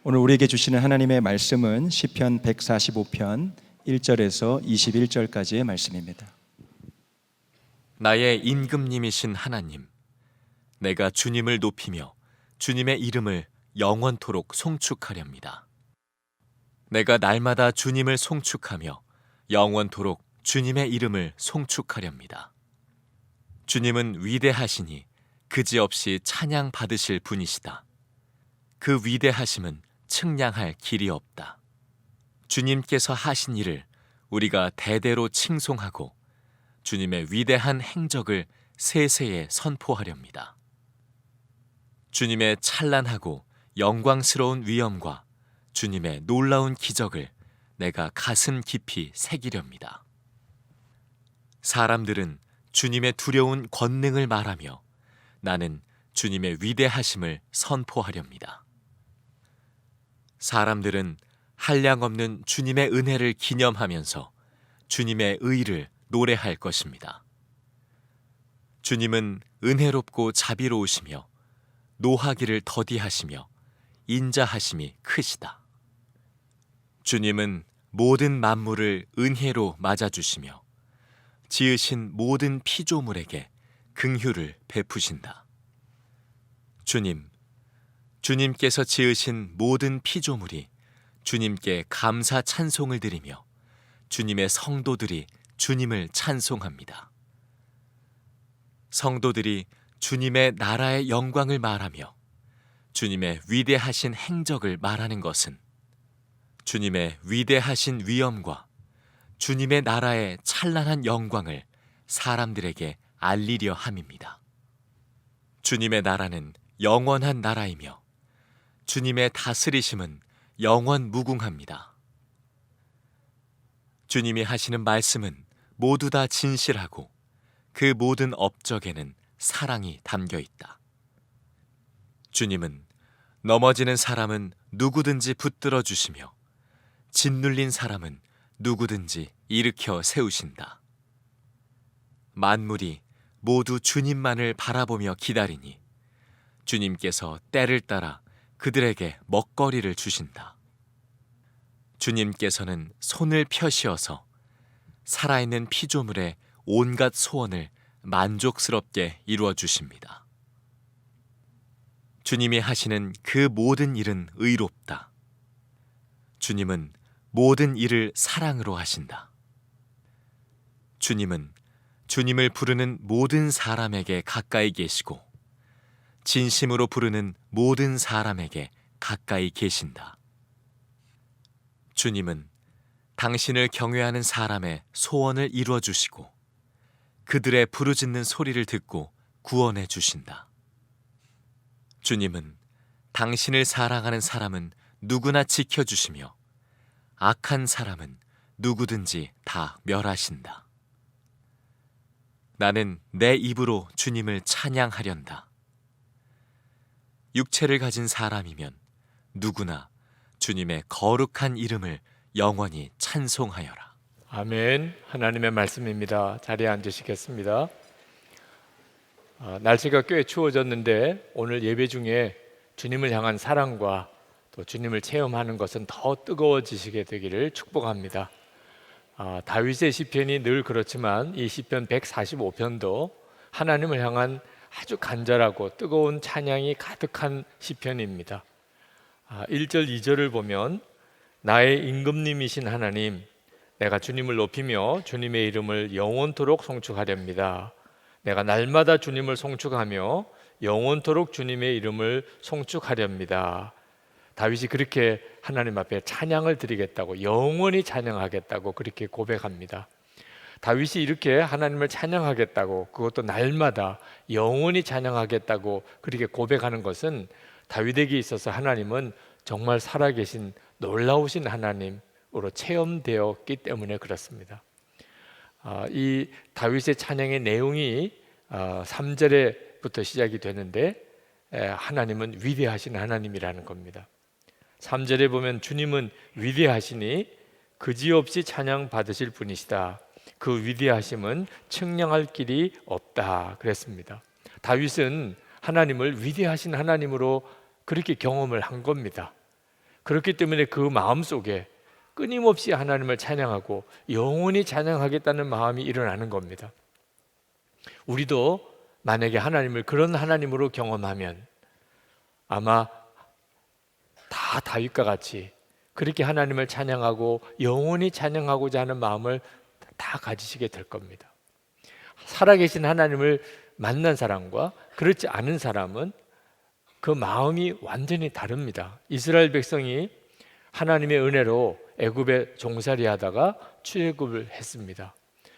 오늘 우리에게 주시는 하나님의 말씀은 시편 145편 1절에서 21절까지의 말씀입니다. 나의 임금님이신 하나님, 내가 주님을 높이며 주님의 이름을 영원토록 송축하렵니다. 내가 날마다 주님을 송축하며 영원토록 주님의 이름을 송축하렵니다. 주님은 위대하시니 그지없이 찬양 받으실 분이시다. 그 위대하심은 측량할 길이 없다. 주님께서 하신 일을 우리가 대대로 칭송하고 주님의 위대한 행적을 세세에 선포하렵니다. 주님의 찬란하고 영광스러운 위엄과 주님의 놀라운 기적을 내가 가슴 깊이 새기렵니다. 사람들은 주님의 두려운 권능을 말하며 나는 주님의 위대하심을 선포하렵니다. 사람들은 한량없는 주님의 은혜를 기념하면서 주님의 의를 노래할 것입니다. 주님은 은혜롭고 자비로우시며 노하기를 더디하시며 인자하심이 크시다. 주님은 모든 만물을 은혜로 맞아주시며 지으신 모든 피조물에게 긍휼을 베푸신다. 주님께서 지으신 모든 피조물이 주님께 감사 찬송을 드리며 주님의 성도들이 주님을 찬송합니다. 성도들이 주님의 나라의 영광을 말하며 주님의 위대하신 행적을 말하는 것은 주님의 위대하신 위엄과 주님의 나라의 찬란한 영광을 사람들에게 알리려 함입니다. 주님의 나라는 영원한 나라이며 주님의 다스리심은 영원 무궁합니다. 주님이 하시는 말씀은 모두 다 진실하고 그 모든 업적에는 사랑이 담겨 있다. 주님은 넘어지는 사람은 누구든지 붙들어 주시며 짓눌린 사람은 누구든지 일으켜 세우신다. 만물이 모두 주님만을 바라보며 기다리니 주님께서 때를 따라 그들에게 먹거리를 주신다. 주님께서는 손을 펴시어서 살아있는 피조물의 온갖 소원을 만족스럽게 이루어 주십니다. 주님이 하시는 그 모든 일은 의롭다. 주님은 모든 일을 사랑으로 하신다. 주님은 주님을 부르는 모든 사람에게 가까이 계시고 진심으로 부르는 모든 사람에게 가까이 계신다. 주님은 당신을 경외하는 사람의 소원을 이루어 주시고 그들의 부르짖는 소리를 듣고 구원해 주신다. 주님은 당신을 사랑하는 사람은 누구나 지켜주시며 악한 사람은 누구든지 다 멸하신다. 나는 내 입으로 주님을 찬양하련다. 육체를 가진 사람이면 누구나 주님의 거룩한 이름을 영원히 찬송하여라. 아멘. 하나님의 말씀입니다. 자리에 앉으시겠습니다. 날씨가 꽤 추워졌는데 오늘 예배 중에 주님을 향한 사랑과 또 주님을 체험하는 것은 더 뜨거워지시게 되기를 축복합니다. 다윗의 시편이 늘 그렇지만 이 시편 145편도 하나님을 향한 아주 간절하고 뜨거운 찬양이 가득한 시편입니다. 1절 2절을 보면 나의 임금님이신 하나님, 내가 주님을 높이며 주님의 이름을 영원토록 송축하렵니다. 내가 날마다 주님을 송축하며 영원토록 주님의 이름을 송축하렵니다. 다윗이 그렇게 하나님 앞에 찬양을 드리겠다고, 영원히 찬양하겠다고 그렇게 고백합니다. 다윗이 이렇게 하나님을 찬양하겠다고, 그것도 날마다 영원히 찬양하겠다고 그렇게 고백하는 것은 다윗에게 있어서 하나님은 정말 살아계신 놀라우신 하나님으로 체험되었기 때문에 그렇습니다. 이 다윗의 찬양의 내용이 3절에부터 시작이 되는데 하나님은 위대하신 하나님이라는 겁니다. 3절에 보면 주님은 위대하시니 그지없이 찬양 받으실 분이시다. 그 위대하심은 측량할 길이 없다 그랬습니다. 다윗은 하나님을 위대하신 하나님으로 그렇게 경험을 한 겁니다. 그렇기 때문에 그 마음속에 끊임없이 하나님을 찬양하고 영원히 찬양하겠다는 마음이 일어나는 겁니다. 우리도 만약에 하나님을 그런 하나님으로 경험하면 아마 다 다윗과 같이 그렇게 하나님을 찬양하고 영원히 찬양하고자 하는 마음을 다 가지시게 될 겁니다. 살아계신 하나님을 만난 사람과 그렇지 않은 사람은 그 마음이 완전히 다릅니다. 이스라엘 백성이 하나님의 은혜로 애굽에 종살이하다가 출애굽을 했습니다.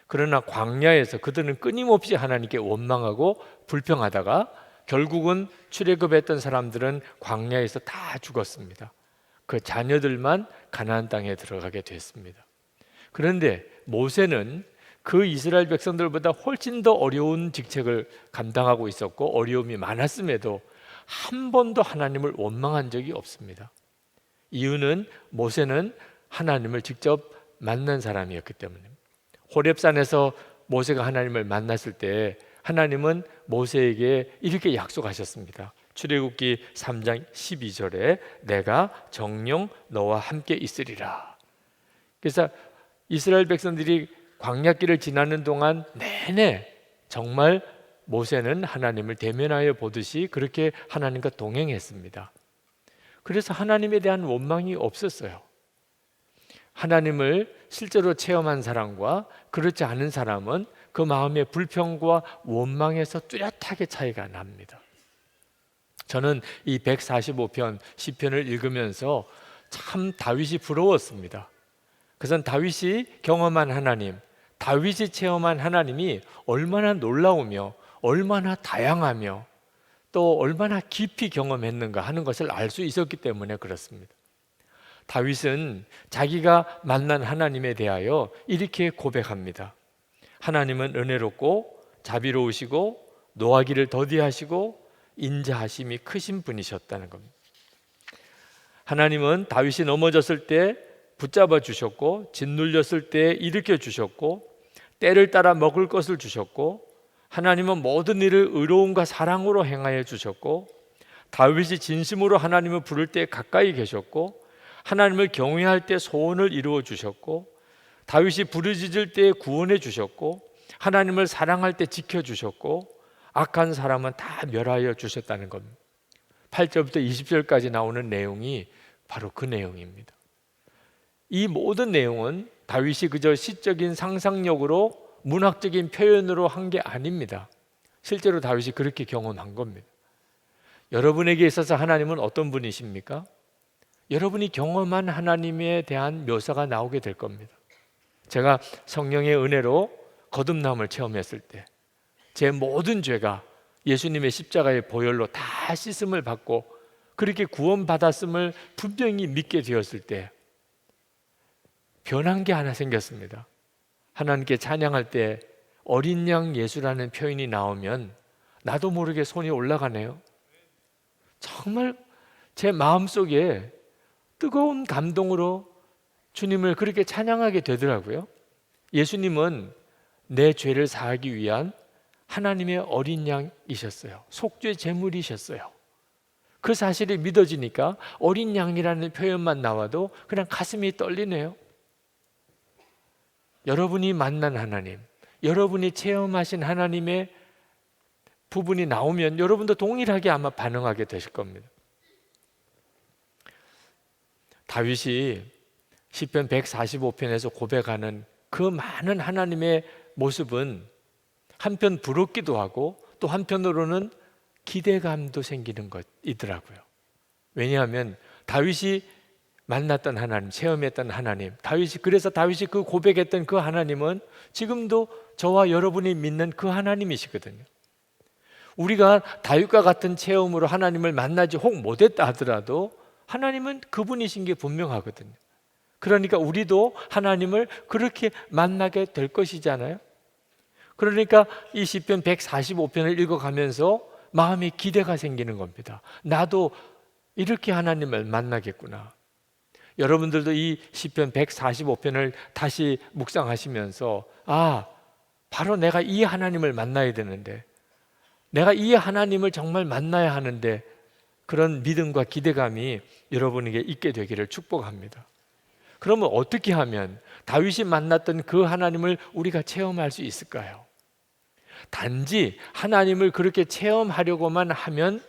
그러나 광야에서 그들은 끊임없이 하나님께 원망하고 불평하다가 결국은 출애굽했던 사람들은 광야에서 다 죽었습니다. 그 자녀들만 가나안 땅에 들어가게 됐습니다. 그런데 모세는 그 이스라엘 백성들보다 훨씬 더 어려운 직책을 감당하고 있었고 어려움이 많았음에도 한 번도 하나님을 원망한 적이 없습니다. 이유는 모세는 하나님을 직접 만난 사람이었기 때문입니다. 호렙산에서 모세가 하나님을 만났을 때 하나님은 모세에게 이렇게 약속하셨습니다. 출애굽기 3장 12절에 내가 정녕 너와 함께 있으리라. 그래서 이스라엘 백성들이 광야길을 지나는 동안 내내 정말 모세는 하나님을 대면하여 보듯이 그렇게 하나님과 동행했습니다. 그래서 하나님에 대한 원망이 없었어요. 하나님을 실제로 체험한 사람과 그렇지 않은 사람은 그 마음의 불평과 원망에서 뚜렷하게 차이가 납니다. 저는 이 145편 시편을 읽으면서 참 다윗이 부러웠습니다. 그것은 다윗이 경험한 하나님, 다윗이 체험한 하나님이 얼마나 놀라우며 얼마나 다양하며 또 얼마나 깊이 경험했는가 하는 것을 알 수 있었기 때문에 그렇습니다. 다윗은 자기가 만난 하나님에 대하여 이렇게 고백합니다. 하나님은 은혜롭고 자비로우시고 노하기를 더디하시고 인자하심이 크신 분이셨다는 겁니다. 하나님은 다윗이 넘어졌을 때 붙잡아 주셨고 짓눌렸을 때 일으켜 주셨고 때를 따라 먹을 것을 주셨고 하나님은 모든 일을 의로움과 사랑으로 행하여 주셨고 다윗이 진심으로 하나님을 부를 때 가까이 계셨고 하나님을 경외할 때 소원을 이루어 주셨고 다윗이 부르짖을 때 구원해 주셨고 하나님을 사랑할 때 지켜 주셨고 악한 사람은 다 멸하여 주셨다는 겁니다. 8절부터 20절까지 나오는 내용이 바로 그 내용입니다. 이 모든 내용은 다윗이 그저 시적인 상상력으로 문학적인 표현으로 한 게 아닙니다. 실제로 다윗이 그렇게 경험한 겁니다. 여러분에게 있어서 하나님은 어떤 분이십니까? 여러분이 경험한 하나님에 대한 묘사가 나오게 될 겁니다. 제가 성령의 은혜로 거듭남을 체험했을 때 제 모든 죄가 예수님의 십자가의 보혈로 다 씻음을 받고 그렇게 구원받았음을 분명히 믿게 되었을 때 변한 게 하나 생겼습니다. 하나님께 찬양할 때 어린 양 예수라는 표현이 나오면 나도 모르게 손이 올라가네요. 정말 제 마음속에 뜨거운 감동으로 주님을 그렇게 찬양하게 되더라고요. 예수님은 내 죄를 사하기 위한 하나님의 어린 양이셨어요. 속죄 제물이셨어요. 그 사실이 믿어지니까 어린 양이라는 표현만 나와도 그냥 가슴이 떨리네요. 여러분이 만난 하나님, 여러분이 체험하신 하나님의 부분이 나오면 여러분도 동일하게 아마 반응하게 되실 겁니다. 다윗이 시편 145편에서 고백하는 그 많은 하나님의 모습은 한편 부럽기도 하고 또 한편으로는 기대감도 생기는 것이더라고요. 왜냐하면 다윗이 만났던 하나님, 체험했던 하나님, 그래서 다윗이 그 고백했던 그 하나님은 지금도 저와 여러분이 믿는 그 하나님이시거든요. 우리가 다윗과 같은 체험으로 하나님을 만나지 혹 못했다 하더라도 하나님은 그분이신 게 분명하거든요. 그러니까 우리도 하나님을 그렇게 만나게 될 것이잖아요. 그러니까 이 시편 145편을 읽어가면서 마음에 기대가 생기는 겁니다. 나도 이렇게 하나님을 만나겠구나. 여러분들도 이 시편 145편을 다시 묵상하시면서 바로 내가 이 하나님을 만나야 되는데 내가 이 하나님을 정말 만나야 하는데 그런 믿음과 기대감이 여러분에게 있게 되기를 축복합니다. 그러면 어떻게 하면 다윗이 만났던 그 하나님을 우리가 체험할 수 있을까요? 단지 하나님을 그렇게 체험하려고만 하면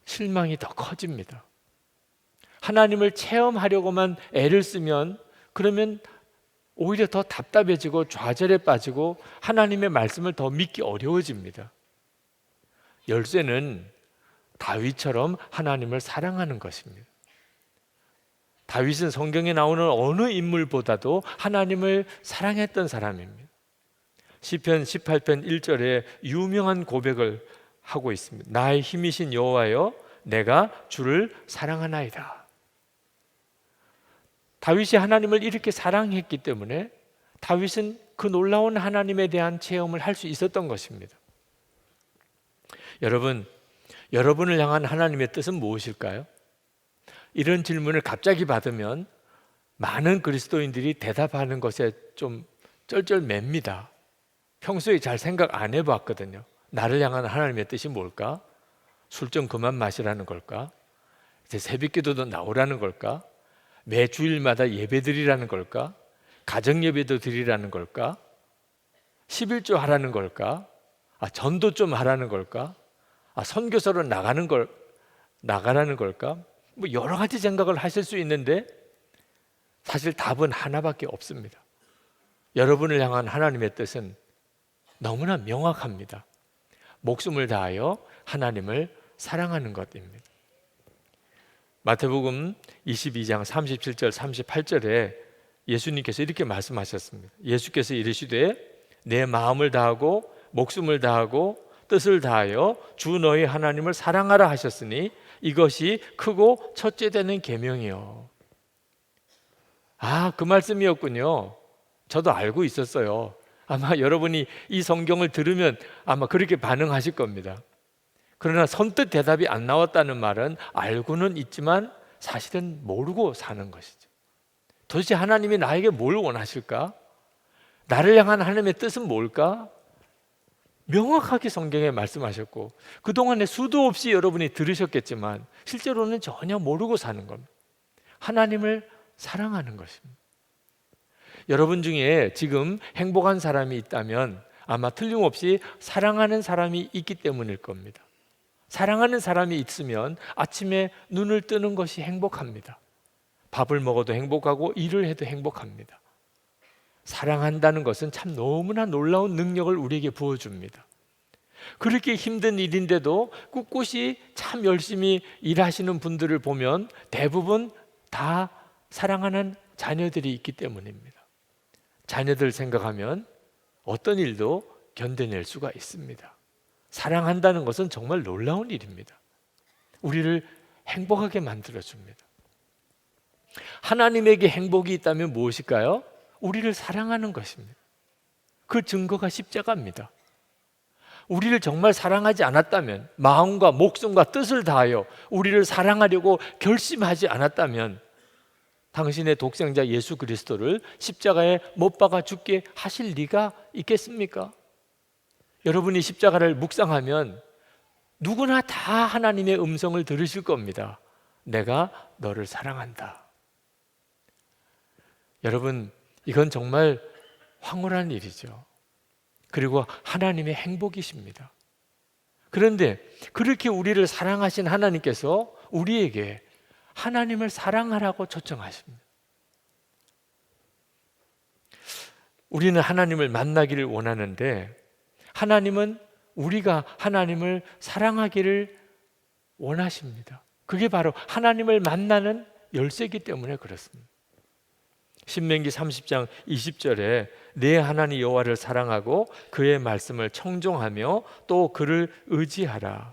실망이 더 커집니다. 하나님을 체험하려고만 애를 쓰면 그러면 오히려 더 답답해지고 좌절에 빠지고 하나님의 말씀을 더 믿기 어려워집니다. 열쇠는 다윗처럼 하나님을 사랑하는 것입니다. 다윗은 성경에 나오는 어느 인물보다도 하나님을 사랑했던 사람입니다. 시편 18편 1절에 유명한 고백을 하고 있습니다. 나의 힘이신 여호와여, 내가 주를 사랑하나이다. 다윗이 하나님을 이렇게 사랑했기 때문에 다윗은 그 놀라운 하나님에 대한 체험을 할 수 있었던 것입니다. 여러분을 향한 하나님의 뜻은 무엇일까요? 이런 질문을 갑자기 받으면 많은 그리스도인들이 대답하는 것에 좀 쩔쩔맵니다. 평소에 잘 생각 안 해봤거든요. 나를 향한 하나님의 뜻이 뭘까? 술 좀 그만 마시라는 걸까? 이제 새벽기도도 나오라는 걸까? 매 주일마다 예배드리라는 걸까? 가정예배도 드리라는 걸까? 11조 하라는 걸까? 전도 좀 하라는 걸까? 선교사로 나가라는 걸까? 뭐 여러 가지 생각을 하실 수 있는데 사실 답은 하나밖에 없습니다. 여러분을 향한 하나님의 뜻은 너무나 명확합니다. 목숨을 다하여 하나님을 사랑하는 것입니다. 마태복음 22장 37절 38절에 예수님께서 이렇게 말씀하셨습니다. 예수께서 이르시되 내 마음을 다하고 목숨을 다하고 뜻을 다하여 주 너희 하나님을 사랑하라 하셨으니 이것이 크고 첫째 되는 계명이요. 그 말씀이었군요. 저도 알고 있었어요. 아마 여러분이 이 성경을 들으면 아마 그렇게 반응하실 겁니다. 그러나 선뜻 대답이 안 나왔다는 말은 알고는 있지만 사실은 모르고 사는 것이죠. 도대체 하나님이 나에게 뭘 원하실까? 나를 향한 하나님의 뜻은 뭘까? 명확하게 성경에 말씀하셨고 그동안에 수도 없이 여러분이 들으셨겠지만 실제로는 전혀 모르고 사는 겁니다. 하나님을 사랑하는 것입니다. 여러분 중에 지금 행복한 사람이 있다면 아마 틀림없이 사랑하는 사람이 있기 때문일 겁니다. 사랑하는 사람이 있으면 아침에 눈을 뜨는 것이 행복합니다. 밥을 먹어도 행복하고 일을 해도 행복합니다. 사랑한다는 것은 참 너무나 놀라운 능력을 우리에게 부어줍니다. 그렇게 힘든 일인데도 꿋꿋이 참 열심히 일하시는 분들을 보면 대부분 다 사랑하는 자녀들이 있기 때문입니다. 자녀들 생각하면 어떤 일도 견뎌낼 수가 있습니다. 사랑한다는 것은 정말 놀라운 일입니다. 우리를 행복하게 만들어줍니다. 하나님에게 행복이 있다면 무엇일까요? 우리를 사랑하는 것입니다. 그 증거가 십자가입니다. 우리를 정말 사랑하지 않았다면, 마음과 목숨과 뜻을 다하여 우리를 사랑하려고 결심하지 않았다면 당신의 독생자 예수 그리스도를 십자가에 못 박아 죽게 하실 리가 있겠습니까? 여러분이 십자가를 묵상하면 누구나 다 하나님의 음성을 들으실 겁니다. 내가 너를 사랑한다. 여러분, 이건 정말 황홀한 일이죠. 그리고 하나님의 행복이십니다. 그런데 그렇게 우리를 사랑하신 하나님께서 우리에게 하나님을 사랑하라고 초청하십니다. 우리는 하나님을 만나기를 원하는데 하나님은 우리가 하나님을 사랑하기를 원하십니다. 그게 바로 하나님을 만나는 열쇠이기 때문에 그렇습니다. 신명기 30장 20절에 내 하나님 여호와를 사랑하고 그의 말씀을 청종하며 또 그를 의지하라.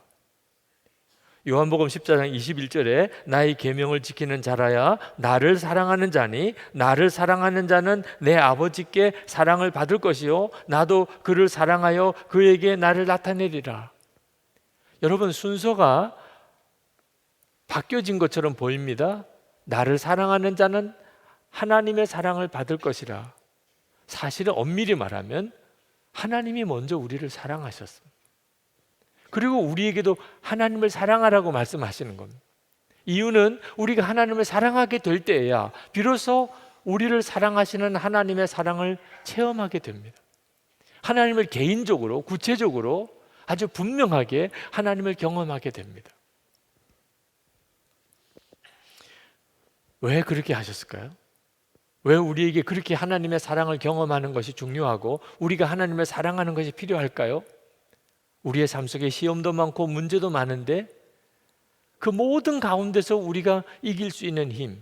요한복음 14장 21절에 나의 계명을 지키는 자라야 나를 사랑하는 자니 나를 사랑하는 자는 내 아버지께 사랑을 받을 것이요 나도 그를 사랑하여 그에게 나를 나타내리라. 여러분, 순서가 바뀌어진 것처럼 보입니다. 나를 사랑하는 자는 하나님의 사랑을 받을 것이라. 사실은 엄밀히 말하면 하나님이 먼저 우리를 사랑하셨습니다. 그리고 우리에게도 하나님을 사랑하라고 말씀하시는 겁니다. 이유는 우리가 하나님을 사랑하게 될 때에야 비로소 우리를 사랑하시는 하나님의 사랑을 체험하게 됩니다. 하나님을 개인적으로, 구체적으로 아주 분명하게 하나님을 경험하게 됩니다. 왜 그렇게 하셨을까요? 왜 우리에게 그렇게 하나님의 사랑을 경험하는 것이 중요하고 우리가 하나님을 사랑하는 것이 필요할까요? 우리의 삶 속에 시험도 많고 문제도 많은데 그 모든 가운데서 우리가 이길 수 있는 힘,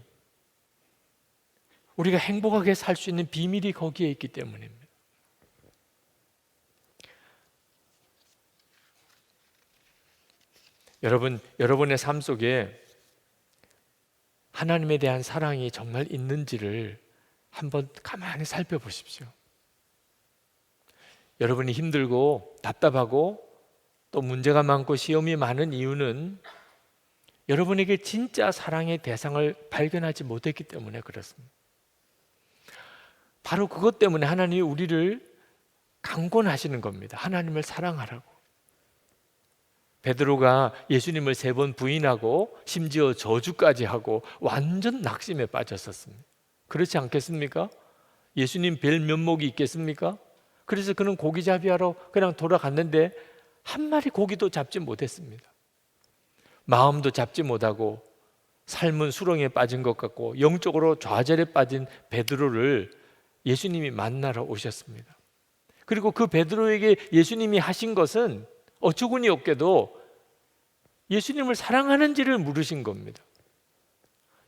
우리가 행복하게 살 수 있는 비밀이 거기에 있기 때문입니다. 여러분의 삶 속에 하나님에 대한 사랑이 정말 있는지를 한번 가만히 살펴보십시오. 여러분이 힘들고 답답하고 또 문제가 많고 시험이 많은 이유는 여러분에게 진짜 사랑의 대상을 발견하지 못했기 때문에 그렇습니다. 바로 그것 때문에 하나님이 우리를 강권하시는 겁니다. 하나님을 사랑하라고. 베드로가 예수님을 3번 부인하고 심지어 저주까지 하고 완전 낙심에 빠졌었습니다. 그렇지 않겠습니까? 예수님 뵐 면목이 있겠습니까? 그래서 그는 고기잡이 하러 그냥 돌아갔는데 한 마리 고기도 잡지 못했습니다. 마음도 잡지 못하고 삶은 수렁에 빠진 것 같고 영적으로 좌절에 빠진 베드로를 예수님이 만나러 오셨습니다. 그리고 그 베드로에게 예수님이 하신 것은 어처구니 없게도 예수님을 사랑하는지를 물으신 겁니다.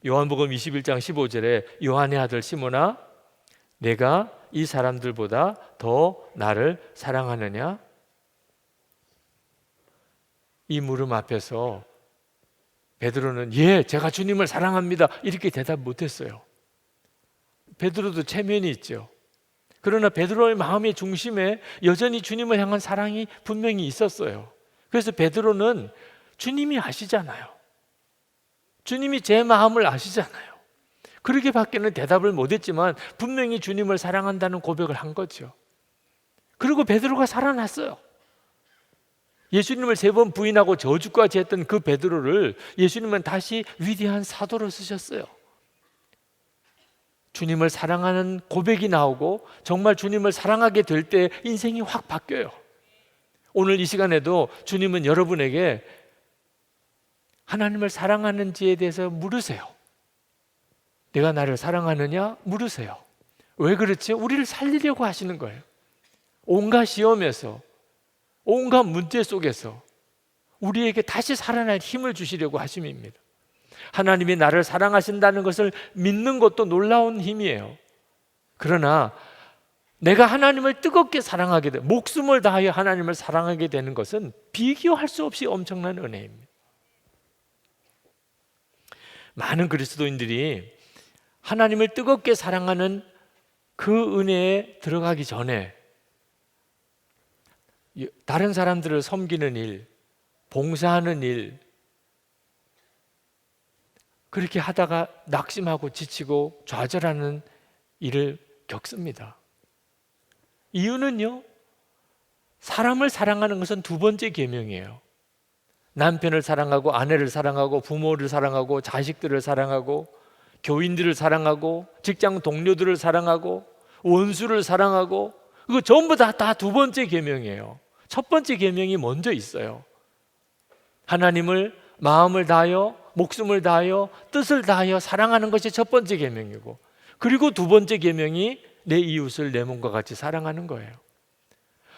요한복음 21장 15절에 요한의 아들 시몬아, 내가 이 사람들보다 더 나를 사랑하느냐? 이 물음 앞에서 베드로는 예, 제가 주님을 사랑합니다 이렇게 대답 못했어요. 베드로도 체면이 있죠. 그러나 베드로의 마음의 중심에 여전히 주님을 향한 사랑이 분명히 있었어요. 그래서 베드로는 주님이 아시잖아요. 주님이 제 마음을 아시잖아요. 그렇게 밖에는 대답을 못했지만 분명히 주님을 사랑한다는 고백을 한 거죠. 그리고 베드로가 살아났어요. 예수님을 3번 부인하고 저주까지 했던 그 베드로를 예수님은 다시 위대한 사도로 쓰셨어요. 주님을 사랑하는 고백이 나오고 정말 주님을 사랑하게 될 때 인생이 확 바뀌어요. 오늘 이 시간에도 주님은 여러분에게 하나님을 사랑하는지에 대해서 물으세요. 내가 나를 사랑하느냐? 물으세요. 왜 그렇지? 우리를 살리려고 하시는 거예요. 온갖 시험에서, 온갖 문제 속에서 우리에게 다시 살아날 힘을 주시려고 하심입니다. 하나님이 나를 사랑하신다는 것을 믿는 것도 놀라운 힘이에요. 그러나 내가 하나님을 뜨겁게 사랑하게 돼, 목숨을 다하여 하나님을 사랑하게 되는 것은 비교할 수 없이 엄청난 은혜입니다. 많은 그리스도인들이 하나님을 뜨겁게 사랑하는 그 은혜에 들어가기 전에 다른 사람들을 섬기는 일, 봉사하는 일, 그렇게 하다가 낙심하고 지치고 좌절하는 일을 겪습니다. 이유는요, 사람을 사랑하는 것은 2번째 계명이에요. 남편을 사랑하고 아내를 사랑하고 부모를 사랑하고 자식들을 사랑하고 교인들을 사랑하고 직장 동료들을 사랑하고 원수를 사랑하고, 그거 전부 다 2번째 계명이에요. 첫 번째 계명이 먼저 있어요. 하나님을 마음을 다하여 목숨을 다하여 뜻을 다하여 사랑하는 것이 첫 번째 계명이고, 그리고 2번째 계명이 내 이웃을 내 몸과 같이 사랑하는 거예요.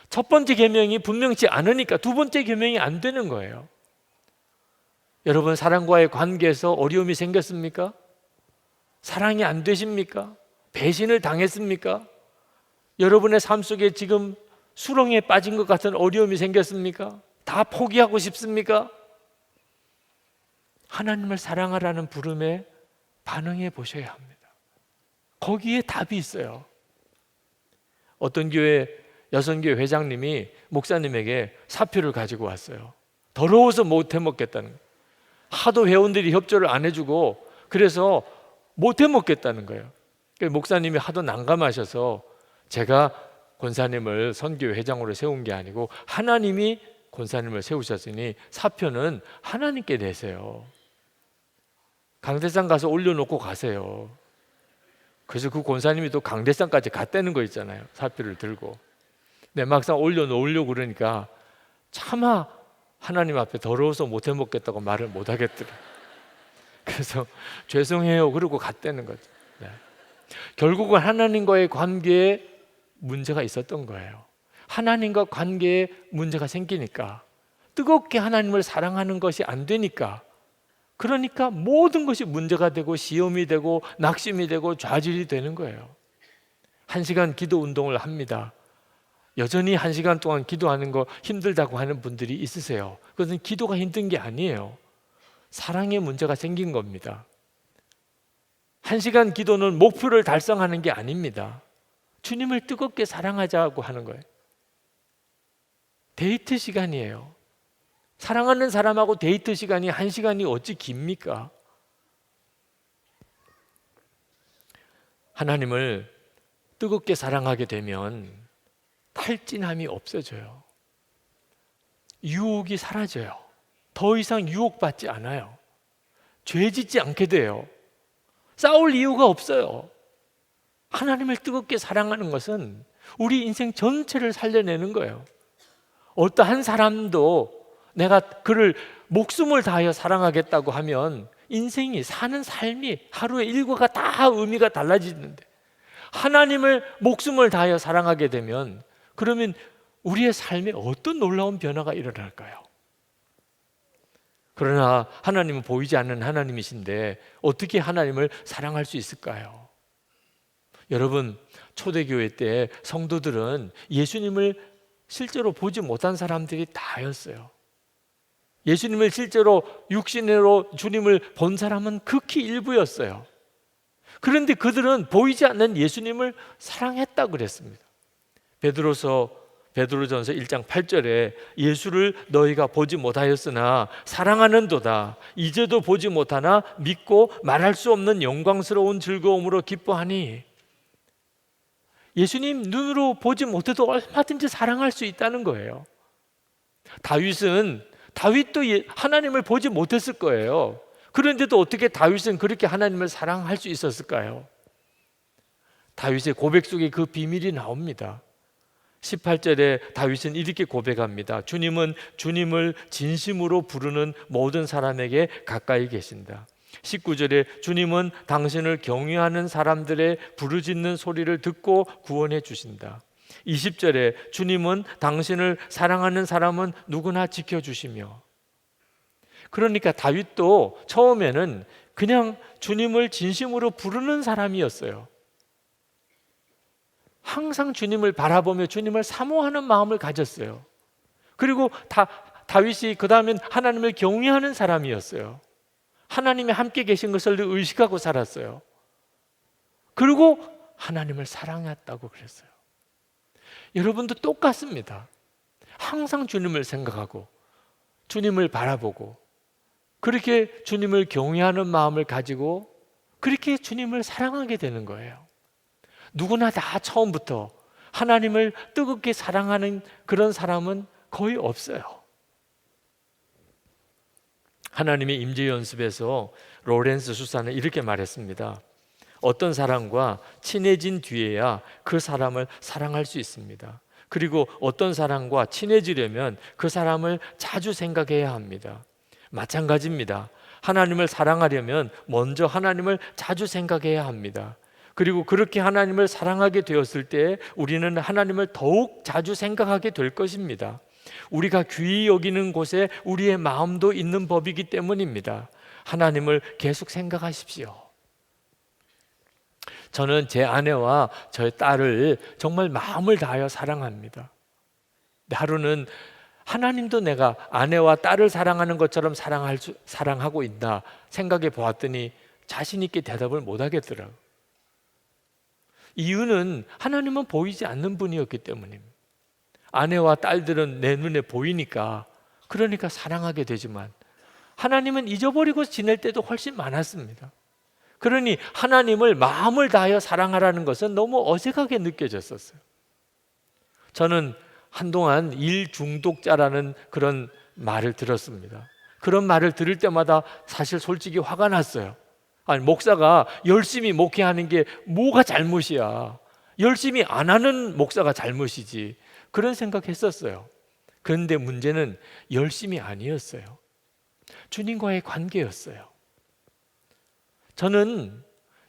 첫 번째 계명이 분명치 않으니까 2번째 계명이 안 되는 거예요. 여러분, 사랑과의 관계에서 어려움이 생겼습니까? 사랑이 안 되십니까? 배신을 당했습니까? 여러분의 삶 속에 지금 수렁에 빠진 것 같은 어려움이 생겼습니까? 다 포기하고 싶습니까? 하나님을 사랑하라는 부름에 반응해 보셔야 합니다. 거기에 답이 있어요. 어떤 교회 여성교회 회장님이 목사님에게 사표를 가지고 왔어요. 더러워서 못 해먹겠다는 거예요. 하도 회원들이 협조를 안 해주고 그래서 못 해먹겠다는 거예요. 목사님이 하도 난감하셔서 제가 권사님을 선교회 회장으로 세운 게 아니고 하나님이 권사님을 세우셨으니 사표는 하나님께 내세요. 강대상 가서 올려놓고 가세요. 그래서 그 권사님이 또 강대상까지 갔다는 거 있잖아요. 사표를 들고. 내 막상 올려놓으려고 그러니까 차마 하나님 앞에 더러워서 못 해먹겠다고 말을 못 하겠더래. 그래서 죄송해요 그러고 갔다는 거죠. 네. 결국은 하나님과의 관계에 문제가 있었던 거예요. 하나님과 관계에 문제가 생기니까, 뜨겁게 하나님을 사랑하는 것이 안 되니까, 그러니까 모든 것이 문제가 되고 시험이 되고 낙심이 되고 좌절이 되는 거예요. 1시간 기도 운동을 합니다. 여전히 1시간 동안 기도하는 거 힘들다고 하는 분들이 있으세요. 그것은 기도가 힘든 게 아니에요. 사랑의 문제가 생긴 겁니다. 1시간 기도는 목표를 달성하는 게 아닙니다. 주님을 뜨겁게 사랑하자고 하는 거예요. 데이트 시간이에요. 사랑하는 사람하고 데이트 시간이 1시간이 어찌 깁니까? 하나님을 뜨겁게 사랑하게 되면 탈진함이 없어져요. 유혹이 사라져요. 더 이상 유혹받지 않아요. 죄 짓지 않게 돼요. 싸울 이유가 없어요. 하나님을 뜨겁게 사랑하는 것은 우리 인생 전체를 살려내는 거예요. 어떠한 사람도 내가 그를 목숨을 다하여 사랑하겠다고 하면 인생이, 사는 삶이 하루의 일과가 다 의미가 달라지는데, 하나님을 목숨을 다하여 사랑하게 되면 그러면 우리의 삶에 어떤 놀라운 변화가 일어날까요? 그러나 하나님은 보이지 않는 하나님이신데 어떻게 하나님을 사랑할 수 있을까요? 여러분, 초대교회 때 성도들은 예수님을 실제로 보지 못한 사람들이 다였어요. 예수님을 실제로 육신으로 주님을 본 사람은 극히 일부였어요. 그런데 그들은 보이지 않는 예수님을 사랑했다고 그랬습니다. 베드로전서 1장 8절에 예수를 너희가 보지 못하였으나 사랑하는도다. 이제도 보지 못하나 믿고 말할 수 없는 영광스러운 즐거움으로 기뻐하니, 예수님 눈으로 보지 못해도 얼마든지 사랑할 수 있다는 거예요. 다윗도 하나님을 보지 못했을 거예요. 그런데도 어떻게 다윗은 그렇게 하나님을 사랑할 수 있었을까요? 다윗의 고백 속에 그 비밀이 나옵니다. 18절에 다윗은 이렇게 고백합니다. 주님은 주님을 진심으로 부르는 모든 사람에게 가까이 계신다. 19절에 주님은 당신을 경외하는 사람들의 부르짖는 소리를 듣고 구원해 주신다. 20절에 주님은 당신을 사랑하는 사람은 누구나 지켜주시며. 그러니까 다윗도 처음에는 그냥 주님을 진심으로 부르는 사람이었어요. 항상 주님을 바라보며 주님을 사모하는 마음을 가졌어요. 그리고 다윗이 그 다음엔 하나님을 경외하는 사람이었어요. 하나님이 함께 계신 것을 늘 의식하고 살았어요. 그리고 하나님을 사랑했다고 그랬어요. 여러분도 똑같습니다. 항상 주님을 생각하고 주님을 바라보고 그렇게 주님을 경외하는 마음을 가지고 그렇게 주님을 사랑하게 되는 거예요. 누구나 다 처음부터 하나님을 뜨겁게 사랑하는 그런 사람은 거의 없어요. 하나님의 임재 연습에서 로렌스 수사는 이렇게 말했습니다. 어떤 사람과 친해진 뒤에야 그 사람을 사랑할 수 있습니다. 그리고 어떤 사람과 친해지려면 그 사람을 자주 생각해야 합니다. 마찬가지입니다. 하나님을 사랑하려면 먼저 하나님을 자주 생각해야 합니다. 그리고 그렇게 하나님을 사랑하게 되었을 때 우리는 하나님을 더욱 자주 생각하게 될 것입니다. 우리가 귀히 여기는 곳에 우리의 마음도 있는 법이기 때문입니다. 하나님을 계속 생각하십시오. 저는 제 아내와 저의 딸을 정말 마음을 다하여 사랑합니다. 하루는 하나님도 내가 아내와 딸을 사랑하는 것처럼 사랑하고 있나 생각해 보았더니 자신 있게 대답을 못 하겠더라고요. 이유는 하나님은 보이지 않는 분이었기 때문입니다. 아내와 딸들은 내 눈에 보이니까, 그러니까 사랑하게 되지만 하나님은 잊어버리고 지낼 때도 훨씬 많았습니다. 그러니 하나님을 마음을 다하여 사랑하라는 것은 너무 어색하게 느껴졌었어요. 저는 한동안 일 중독자라는 그런 말을 들었습니다. 그런 말을 들을 때마다 사실 솔직히 화가 났어요. 아니, 목사가 열심히 목회하는 게 뭐가 잘못이야. 열심히 안 하는 목사가 잘못이지. 그런 생각했었어요. 그런데 문제는 열심이 아니었어요. 주님과의 관계였어요. 저는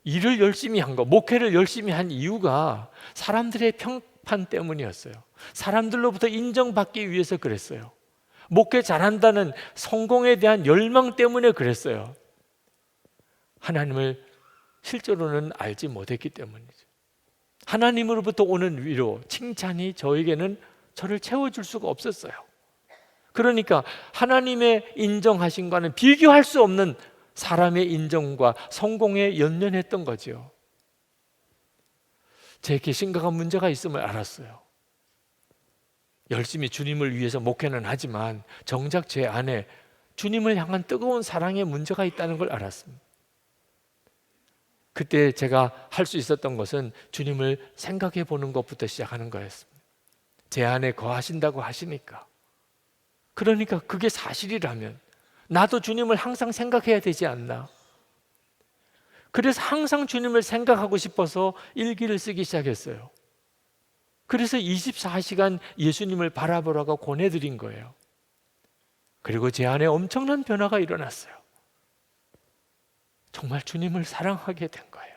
일을 열심히 한 거, 목회를 열심히 한 이유가 사람들의 평판 때문이었어요. 사람들로부터 인정받기 위해서 그랬어요. 목회 잘한다는 성공에 대한 열망 때문에 그랬어요. 하나님을 실제로는 알지 못했기 때문이죠. 하나님으로부터 오는 위로, 칭찬이 저에게는 저를 채워줄 수가 없었어요. 그러니까 하나님의 인정하심과는 비교할 수 없는 사람의 인정과 성공에 연연했던 거죠. 제게 심각한 문제가 있음을 알았어요. 열심히 주님을 위해서 목회는 하지만 정작 제 안에 주님을 향한 뜨거운 사랑의 문제가 있다는 걸 알았습니다. 그때 제가 할 수 있었던 것은 주님을 생각해 보는 것부터 시작하는 거였습니다. 제 안에 거하신다고 하시니까, 그러니까 그게 사실이라면 나도 주님을 항상 생각해야 되지 않나. 그래서 항상 주님을 생각하고 싶어서 일기를 쓰기 시작했어요. 그래서 24시간 예수님을 바라보라고 권해드린 거예요. 그리고 제 안에 엄청난 변화가 일어났어요. 정말 주님을 사랑하게 된 거예요.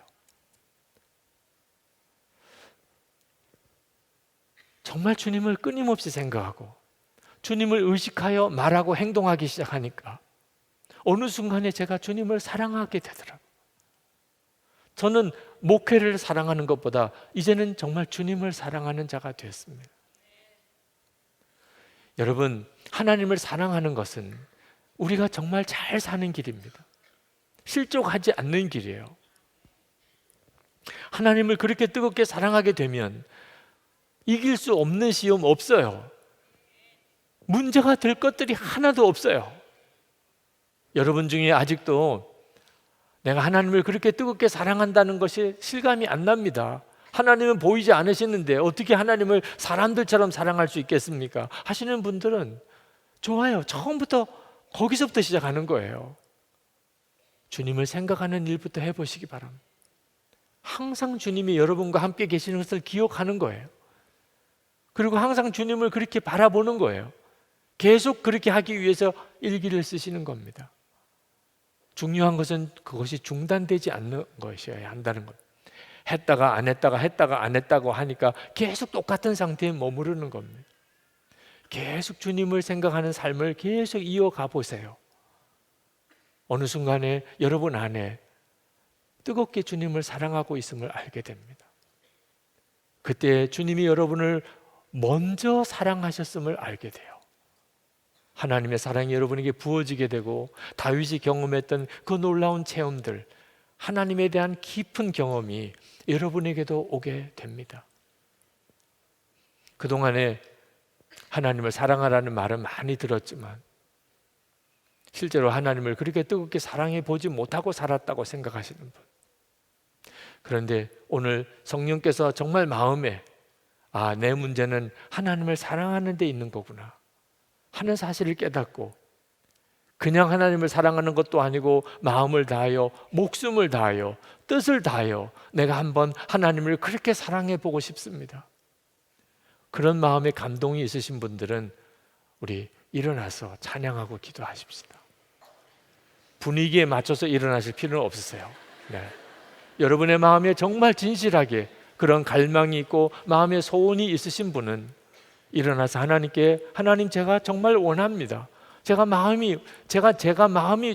정말 주님을 끊임없이 생각하고 주님을 의식하여 말하고 행동하기 시작하니까 어느 순간에 제가 주님을 사랑하게 되더라고요. 저는 목회를 사랑하는 것보다 이제는 정말 주님을 사랑하는 자가 되었습니다. 여러분, 하나님을 사랑하는 것은 우리가 정말 잘 사는 길입니다. 실족하지 않는 길이에요. 하나님을 그렇게 뜨겁게 사랑하게 되면 이길 수 없는 시험 없어요. 문제가 될 것들이 하나도 없어요. 여러분 중에 아직도 내가 하나님을 그렇게 뜨겁게 사랑한다는 것이 실감이 안 납니다. 하나님은 보이지 않으시는데 어떻게 하나님을 사람들처럼 사랑할 수 있겠습니까? 하시는 분들은 좋아요. 처음부터 거기서부터 시작하는 거예요. 주님을 생각하는 일부터 해보시기 바랍니다. 항상 주님이 여러분과 함께 계시는 것을 기억하는 거예요. 그리고 항상 주님을 그렇게 바라보는 거예요. 계속 그렇게 하기 위해서 일기를 쓰시는 겁니다. 중요한 것은 그것이 중단되지 않는 것이어야 한다는 것. 했다가 안 했다가 했다가 안 했다고 하니까 계속 똑같은 상태에 머무르는 겁니다. 계속 주님을 생각하는 삶을 계속 이어가 보세요. 어느 순간에 여러분 안에 뜨겁게 주님을 사랑하고 있음을 알게 됩니다. 그때 주님이 여러분을 먼저 사랑하셨음을 알게 돼요. 하나님의 사랑이 여러분에게 부어지게 되고 다윗이 경험했던 그 놀라운 체험들, 하나님에 대한 깊은 경험이 여러분에게도 오게 됩니다. 그동안에 하나님을 사랑하라는 말은 많이 들었지만 실제로 하나님을 그렇게 뜨겁게 사랑해 보지 못하고 살았다고 생각하시는 분, 그런데 오늘 성령께서 정말 마음에 내 문제는 하나님을 사랑하는 데 있는 거구나 하는 사실을 깨닫고 그냥 하나님을 사랑하는 것도 아니고 마음을 다하여 목숨을 다하여 뜻을 다하여 내가 한번 하나님을 그렇게 사랑해 보고 싶습니다. 그런 마음에 감동이 있으신 분들은 우리 일어나서 찬양하고 기도하십시다. 분위기에 맞춰서 일어나실 필요는 없으세요. 네. 여러분의 마음에 정말 진실하게 그런 갈망이 있고 마음의 소원이 있으신 분은 일어나서 하나님께, 하나님 제가 정말 원합니다. 제가 마음이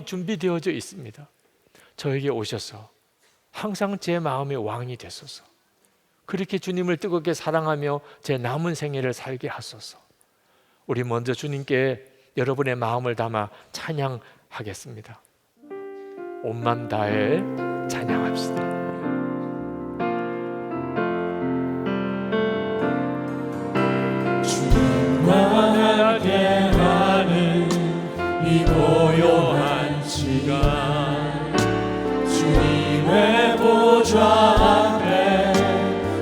준비되어져 있습니다. 저에게 오셔서 항상 제 마음의 왕이 되소서. 그렇게 주님을 뜨겁게 사랑하며 제 남은 생애를 살게 하소서. 우리 먼저 주님께 여러분의 마음을 담아 찬양하겠습니다. 온맘 다해 찬양합시다. 주님과 함께하는 이 고요한 시간, 주님의 보좌 앞에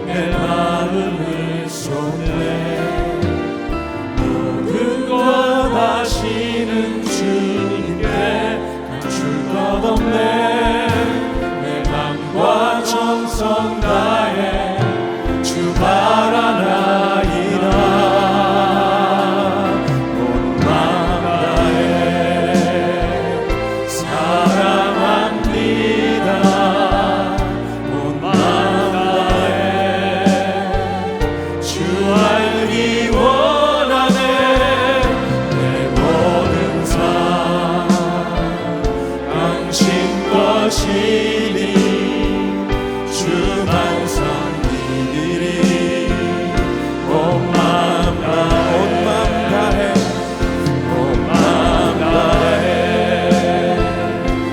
내 마음을 쏟네. 주만 섬기리니 온 마음 다해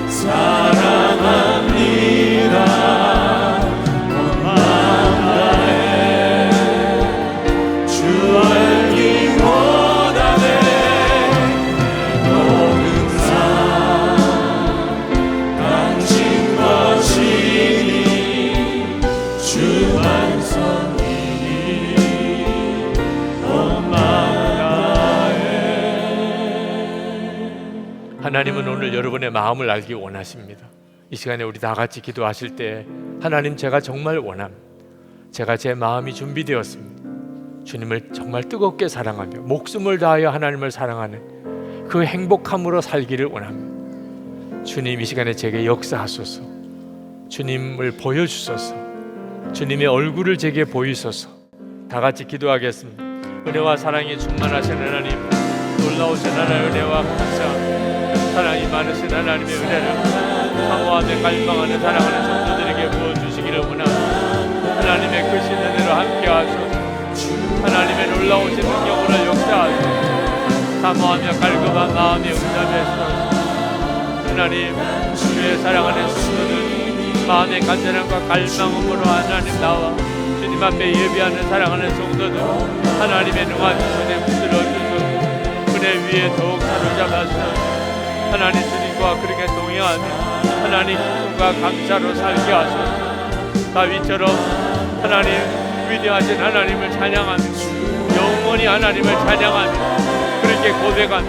사랑합니다. 온 마음 다해 주 알기 원하네. 모든 삶 당신 것이니 주만 섬기니 온 마음 다해. 하나님은 오늘 여러분의 마음을 알기 원하십니다. 이 시간에 우리 다 같이 기도하실 때 하나님, 제가 정말 원합니다. 제가 제 마음이 준비되었습니다. 주님을 정말 뜨겁게 사랑하며 목숨을 다하여 하나님을 사랑하는 그 행복함으로 살기를 원합니다. 주님, 이 시간에 제게 역사하소서. 주님을 보여주소서. 주님의 얼굴을 제게 보이소서. 다 같이 기도하겠습니다. 은혜와 사랑이 충만하신 하나님, 놀라우신 하나님의 은혜와 감사, 사랑이 많으신 하나님의 은혜를 사모하며 갈망하는 사랑하는 성도들에게 부어주시기를 원합니다. 하나님의 크신 은혜로 함께 하소서. 하나님의 놀라우신 능력으로 역사하소서. 사모하며 갈급한 마음에 응답하소서. 하나님, 주의 사랑하는 성도들 마음의 간절함과 갈망으로 하나님 나와 주님 앞에 예배하는 사랑하는 성도들 하나님의 능한 손에 붙들어 주소서. 은혜 위에 더욱 사로잡아서 하나님 주님과 그렇게 동행하며 하나님 기쁨과 감사로 살게 하소서. 다윗처럼 하나님 위대하신 하나님을 찬양하며 영원히 하나님을 찬양하며 그렇게 고백하며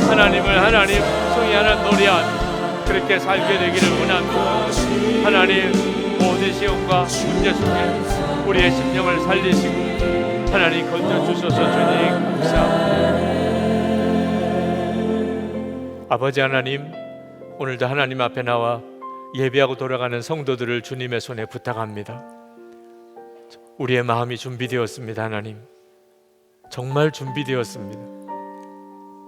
하나님을 하나님 승리하는 노래하며 그렇게 살게 되기를 원합니다. 하나님, 모든 시험과 문제 속에 우리의 심령을 살리시고 하나님 건져주소서. 주님 감사합니다. 아버지 하나님, 오늘도 하나님 앞에 나와 예배하고 돌아가는 성도들을 주님의 손에 부탁합니다. 우리의 마음이 준비되었습니다. 하나님, 정말 준비되었습니다.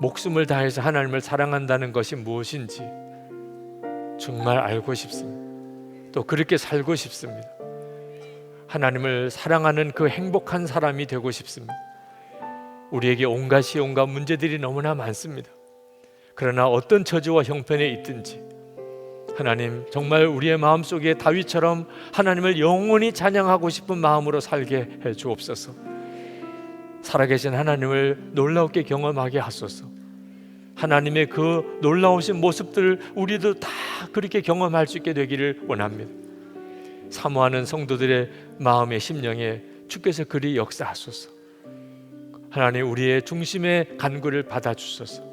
목숨을 다해서 하나님을 사랑한다는 것이 무엇인지 정말 알고 싶습니다. 또 그렇게 살고 싶습니다. 하나님을 사랑하는 그 행복한 사람이 되고 싶습니다. 우리에게 온갖이 온갖 문제들이 너무나 많습니다. 그러나 어떤 처지와 형편에 있든지 하나님, 정말 우리의 마음속에 다윗처럼 하나님을 영원히 찬양하고 싶은 마음으로 살게 해 주옵소서. 살아계신 하나님을 놀랍게 경험하게 하소서. 하나님의 그 놀라우신 모습들 우리도 다 그렇게 경험할 수 있게 되기를 원합니다. 사모하는 성도들의 마음의 심령에 주께서 그리 역사하소서. 하나님, 우리의 중심의 간구를 받아주소서.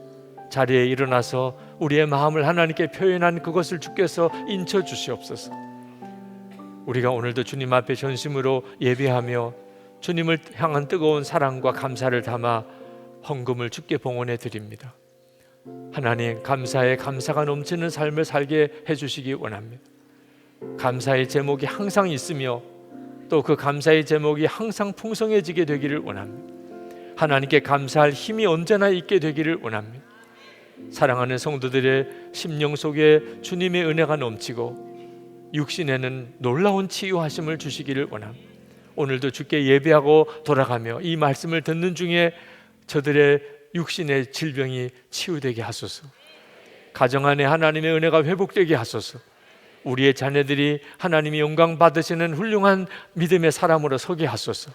자리에 일어나서 우리의 마음을 하나님께 표현한 그것을 주께서 인쳐 주시옵소서. 우리가 오늘도 주님 앞에 전심으로 예배하며 주님을 향한 뜨거운 사랑과 감사를 담아 헌금을 주께 봉헌해 드립니다. 하나님, 감사에 감사가 넘치는 삶을 살게 해주시기 원합니다. 감사의 제목이 항상 있으며 또 그 감사의 제목이 항상 풍성해지게 되기를 원합니다. 하나님께 감사할 힘이 언제나 있게 되기를 원합니다. 사랑하는 성도들의 심령 속에 주님의 은혜가 넘치고 육신에는 놀라운 치유하심을 주시기를 원합니다. 오늘도 주께 예배하고 돌아가며 이 말씀을 듣는 중에 저들의 육신의 질병이 치유되게 하소서. 가정 안에 하나님의 은혜가 회복되게 하소서. 우리의 자녀들이 하나님이 영광 받으시는 훌륭한 믿음의 사람으로 서게 하소서.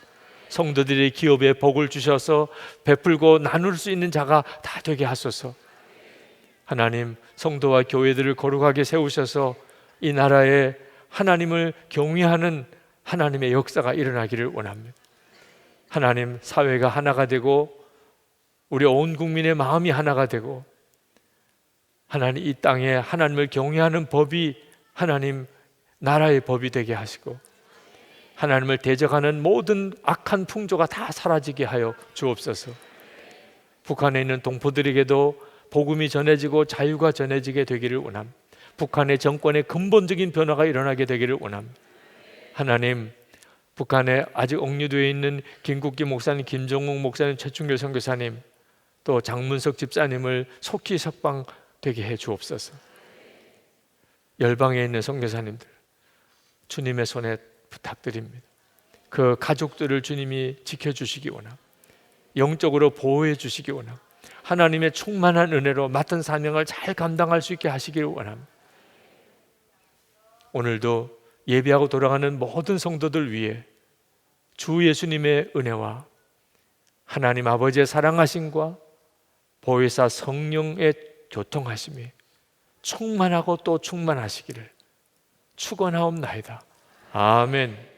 성도들의 기업에 복을 주셔서 베풀고 나눌 수 있는 자가 다 되게 하소서. 하나님, 성도와 교회들을 거룩하게 세우셔서 이 나라에 하나님을 경외하는 하나님의 역사가 일어나기를 원합니다. 하나님, 사회가 하나가 되고 우리 온 국민의 마음이 하나가 되고 하나님, 이 땅에 하나님을 경외하는 법이 하나님 나라의 법이 되게 하시고 하나님을 대적하는 모든 악한 풍조가 다 사라지게 하여 주옵소서. 북한에 있는 동포들에게도 복음이 전해지고 자유가 전해지게 되기를 원합니다. 북한의 정권의 근본적인 변화가 일어나게 되기를 원합니다. 하나님, 북한에 아직 억류되어 있는 김국기 목사님, 김정욱 목사님, 최충길 선교사님, 또 장문석 집사님을 속히 석방되게 해 주옵소서. 열방에 있는 선교사님들 주님의 손에 부탁드립니다. 그 가족들을 주님이 지켜주시기 원합니다. 영적으로 보호해 주시기 원합니다. 하나님의 충만한 은혜로 맡은 사명을 잘 감당할 수 있게 하시기를 원합니다. 오늘도 예배하고 돌아가는 모든 성도들 위해 주 예수님의 은혜와 하나님 아버지의 사랑하심과 보혜사 성령의 교통하심이 충만하고 또 충만하시기를 축원하옵나이다. 아멘.